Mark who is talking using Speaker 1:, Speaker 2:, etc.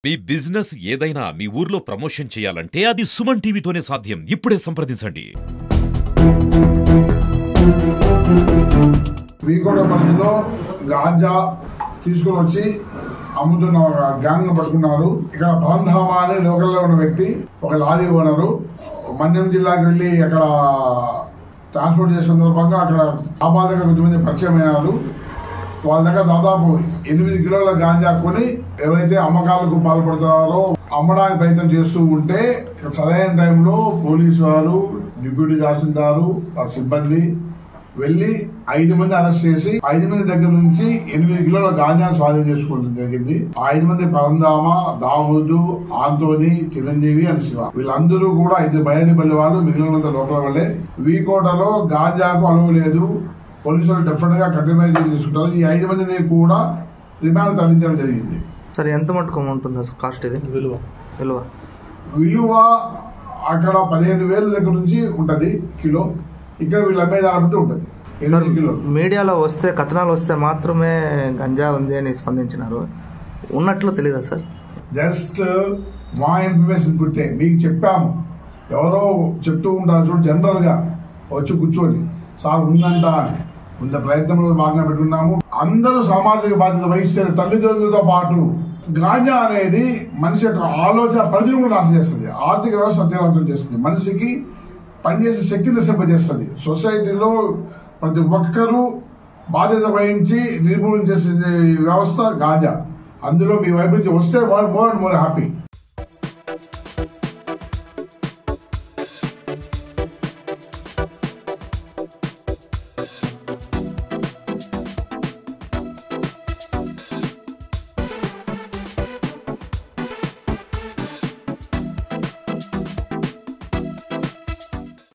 Speaker 1: మీ business ఏదైనా మీ ఊర్లో promotion చేయాలంటే అది సుమన్ టీవీతోనే సాధ్యం. ఇప్పుడే సంప్రదించండి.
Speaker 2: వీకోట పరిధిలో గాంజా తీసుకుని వచ్చి అమ్ముతున్న గ్యాంగ్ పట్టుకున్నారు. ఇక్కడ పరంధామ అనే లోకల్లో ఉన్న వ్యక్తి, ఒక లారీ ఓనరు మన్యం జిల్లాకి వెళ్లి అక్కడ ట్రాన్స్పోర్ట్ చేసే సందర్భంగా అక్కడ ఆపాదక కొద్దిమంది పరిచయం అయినారు. వాళ్ళ దగ్గర దాదాపు 8 కిలోల గాంజా కొని ఎవరైతే అమ్మకాలకు పాల్పడతారో అమ్మడానికి ప్రయత్నం చేస్తూ ఉంటే సరైన టైంలో పోలీసు వారు, డిప్యూటీ తహసీల్దారు, వారి సిబ్బంది వెళ్లి 5 మంది అరెస్ట్ చేసి 5 మంది దగ్గర నుంచి 8 కిలోల గాంజాను స్వాధీనం చేసుకోవడం జరిగింది. 5 మంది పరంధామ, దావూదు, ఆంటోనీ, చిరంజీవి అని శివ. వీళ్ళందరూ కూడా 5 బయటిపల్లి వాళ్ళు, మిగిలినంత లోపల వాళ్ళే. వీకోటలో గాంజాకు అలువ లేదు. పోలీసులు డెఫినెట్ గా కఠినమైన తీసుకుంటారు. ఈ 5 మందిని కూడా రిమాండ్ తరలించడం జరిగింది.
Speaker 3: సరే, ఎంత మటుకు ఉంటుంది కాస్ట్? ఇది
Speaker 2: విలువ అక్కడ 15,000 దగ్గర నుంచి ఉంటది కిలో. ఇక్కడ వీళ్ళు అమ్మేదాన్ని బట్టి ఉంటది.
Speaker 3: మీడియాలో వస్తే, కథనాలు వస్తే మాత్రమే గంజా ఉంది అని స్పందించినారు. ఉన్నట్లు తెలీదా సార్?
Speaker 2: జస్ట్ మా ఇన్ఫర్మేషన్ పుట్టే మీకు చెప్పాము. ఎవరో చెప్తూ ఉంటారు చూడు, జనరల్ గా వచ్చి కూర్చొని సార్ ఉందంట అని. ఇంత ప్రయత్నంలో భాగంగా పెట్టుకున్నాము. అందరూ సామాజిక బాధ్యత వహిస్తే తల్లిదండ్రులతో పాటు గాంజా అనేది మనిషి యొక్క ఆలోచన పరిధిని కూడా నాశనం చేస్తుంది. ఆర్థిక వ్యవస్థ అత్యవసరం చేస్తుంది. మనిషికి పనిచేసే శక్తిని నశింపజేస్తుంది. సొసైటీలో ప్రతి ఒక్కరూ బాధ్యత వహించి నిర్మూలన చేసే వ్యవస్థ గాంజా. అందులో మీ వైపు నుంచి వస్తే మోర్ అండ్ మోర్ హ్యాపీ.